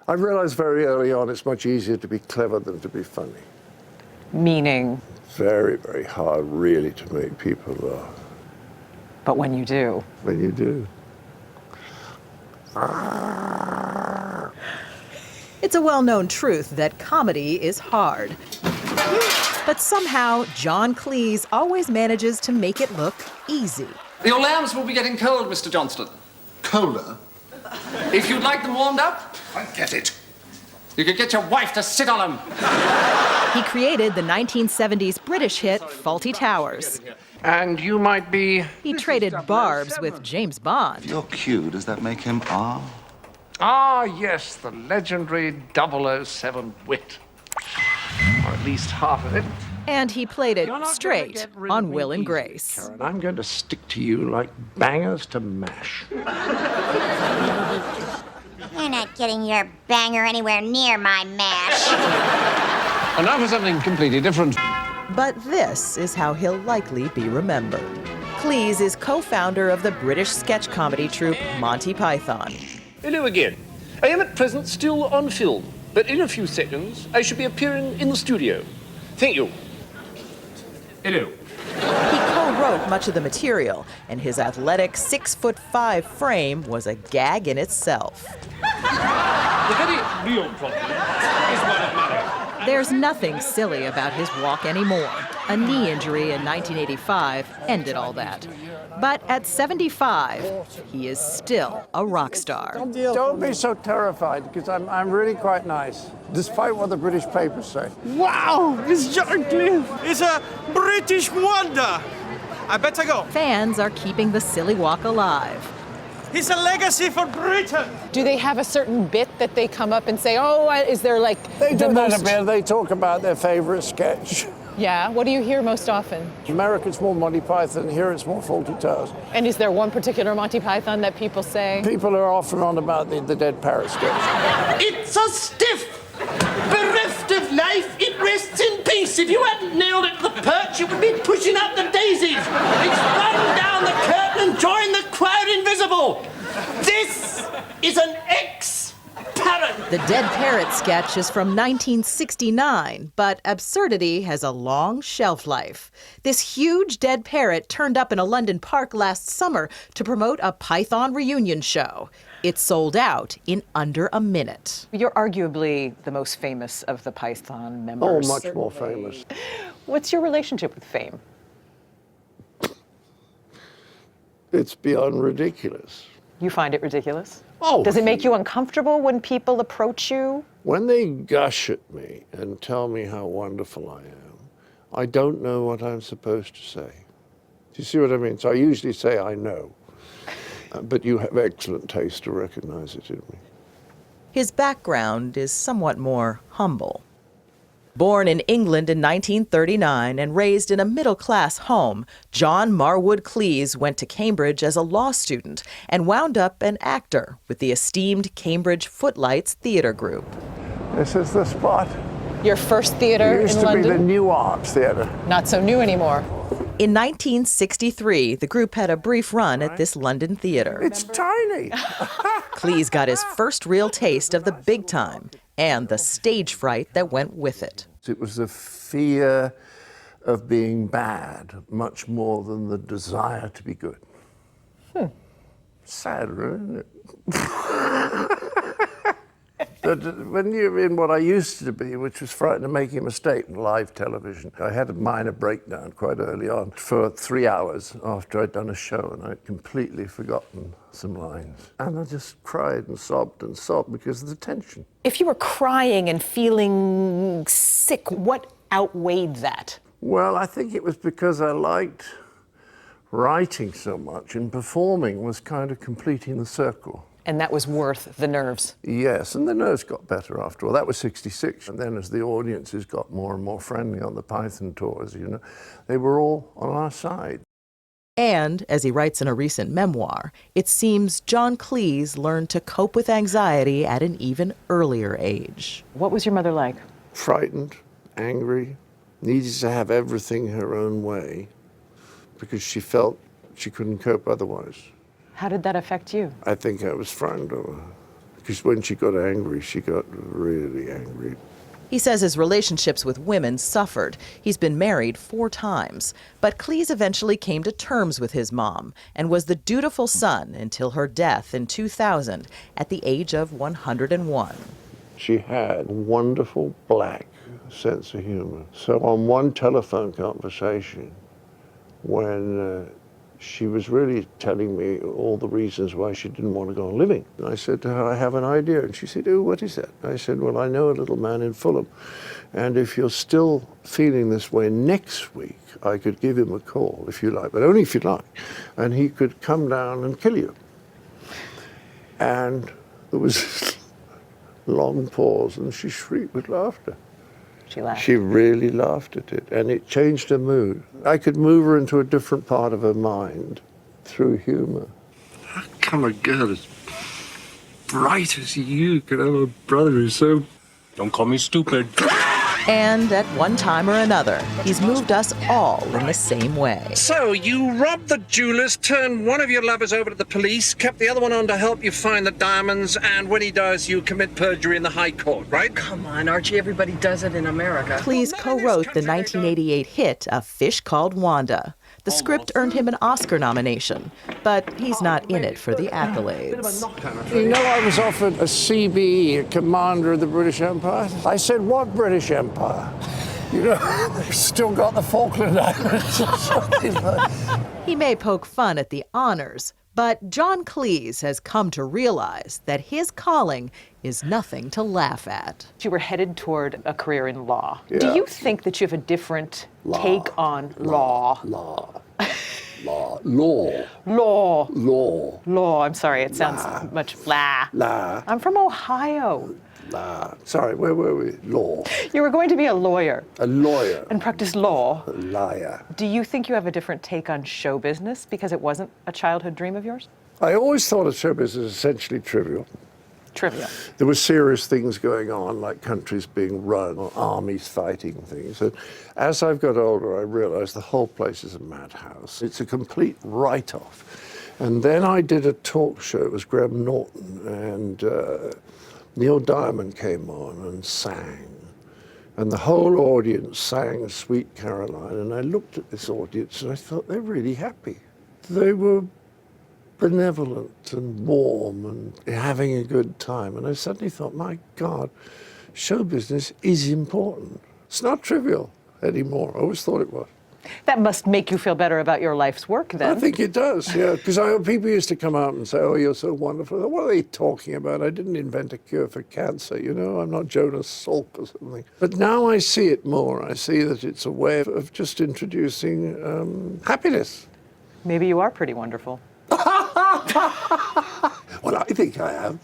I realized very early on it's much easier to be clever than to be funny. Meaning? Very, very hard, really, to make people laugh. But when you do? When you do. It's a well-known truth that comedy is hard. But somehow, John Cleese always manages to make it look easy. Your lambs will be getting cold, Mr. Johnston. Cola? If you'd like them warmed up, I get it. you could get your wife to sit on them. He created the 1970s British hit Fawlty Towers. And you might be... He traded barbs with James Bond. If you're Q, does that make him R? Ah, yes, the legendary 007 wit. Or at least half of it. And he played it You're not gonna straight get rid of on me Will and easily, Grace. Karen. I'm going to stick to you like bangers to mash. You're not getting your banger anywhere near my mash. And now for something completely different. But this is how he'll likely be remembered. Cleese is co-founder of the British sketch comedy troupe Monty Python. Hello again. I am at present still on film, but in a few seconds I should be appearing in the studio. Thank you. Hello. He co-wrote much of the material, and his athletic 6'5" frame was a gag in itself. The very real problem is one of money. There's nothing silly about his walk anymore. A knee injury in 1985 ended all that. But at 75, he is still a rock star. Don't be so terrified, because I'm really quite nice, despite what the British papers say. Wow, this John Cleese is a British wonder. I better go. Fans are keeping the silly walk alive. He's a legacy for Britain. Do they have a certain bit that they come up and say, oh, is there like They the do that most... a bit. They talk about their favorite sketch. Yeah, what do you hear most often? America, it's more Monty Python. Here, it's more Fawlty Towers. And is there one particular Monty Python that people say? People are often on about the dead parrot sketch. It's a stiff. Bereft of life, it rests in peace. If you hadn't nailed it to the perch, you would be pushing up the daisies. It's run down the curtain and join the crowd invisible. This is an ex-parrot. The dead parrot sketch is from 1969, but absurdity has a long shelf life. This huge dead parrot turned up in a London park last summer to promote a Python reunion show. It sold out in under a minute. You're arguably the most famous of the Python Oh, members. much more famous. What's your relationship with fame? It's beyond ridiculous. You find it ridiculous? Oh, Does it make you uncomfortable when people approach you? when they gush at me and tell me how wonderful I am, I don't know what I'm supposed to say. Do you see what I mean? So I usually say I know. But you have excellent taste to recognize it in me. His background is somewhat more humble. Born in England in 1939 and raised in a middle-class home, John Marwood Cleese went to Cambridge as a law student and wound up an actor with the esteemed Cambridge Footlights Theatre Group. This is the spot. Your first theater It used in to be the London? New Arts Theatre. Not so new anymore. In 1963, the group had a brief run at this London theater. It's tiny. Cleese got his first real taste of the big time and the stage fright that went with it. It was the fear of being bad much more than the desire to be good. Sad, isn't it? But when you're in what I used to be, which was frightened of making a mistake in live television, I had a minor breakdown quite early on for 3 hours after I'd done a show, and I'd completely forgotten some lines. And I just cried and sobbed because of the tension. If you were crying and feeling sick, what outweighed that? Well, I think it was because I liked writing so much, and performing was kind of completing the circle. And that was worth the nerves. Yes, and the nerves got better after all. That was 66. And then as the audiences got more and more friendly on the Python tours, you know, they were all on our side. And, as he writes in a recent memoir, it seems John Cleese learned to cope with anxiety at an even earlier age. What was your mother like? Frightened, angry, needed to have everything her own way because she felt she couldn't cope otherwise. How did that affect you? I think I was frightened of her Because when she got angry, she got really angry. He says his relationships with women suffered. He's been married 4 times. But Cleese eventually came to terms with his mom and was the dutiful son until her death in 2000 at the age of 101. She had a wonderful black sense of humor. So on one telephone conversation, when she was really telling me all the reasons why she didn't want to go on living, I said to her, I have an idea. And she said, oh, what is that? I said, well, I know a little man in Fulham, and if you're still feeling this way next week, I could give him a call, if you like, but only if you like, and he could come down and kill you. And there was this long pause, and she shrieked with laughter. She laughed. She really laughed at it, and it changed her mood. I could move her into a different part of her mind through humor. How come a girl as bright as you could have a brother who's so... Don't call me stupid. And at one time or another, he's moved us all in the same way. So, you robbed the jewelers, turned one of your lovers over to the police, kept the other one on to help you find the diamonds, and when he does, you commit perjury in the High Court, right? Come on, Archie, everybody does it in America. Cleese co-wrote the 1988 hit A Fish Called Wanda. The script earned him an Oscar nomination, but he's not in it for the accolades. You know, I was offered a CBE, a commander of the British Empire. I said, what British Empire? You know, they've still got the Falkland Islands or something like. He may poke fun at the honors, but John Cleese has come to realize that his calling is nothing to laugh at. You were headed toward a career in law. Yeah. Do you think that you have a different take on law? Law. Law. I'm sorry, it sounds much blah. La. I'm from Ohio. La. Sorry, where were we? Law. You were going to be a lawyer. A lawyer. And practice law. A liar. Do you think you have a different take on show business because it wasn't a childhood dream of yours? I always thought of show business as essentially trivial. Trivia. There were serious things going on, like countries being run or armies fighting things. And as I've got older, I realized the whole place is a madhouse. It's a complete write-off. And then I did a talk show. It was Graham Norton, and Neil Diamond came on and sang. And the whole audience sang Sweet Caroline. And I looked at this audience and I thought, they're really happy. They were benevolent and warm and having a good time. And I suddenly thought, my God, show business is important. It's not trivial anymore. I always thought it was. That must make you feel better about your life's work, then. I think it does, yeah. Because people used to come out and say, oh, you're so wonderful. What are they talking about? I didn't invent a cure for cancer, you know? I'm not Jonas Salk or something. But now I see it more. I see that it's a way of just introducing happiness. Maybe you are pretty wonderful. Well, I think I am.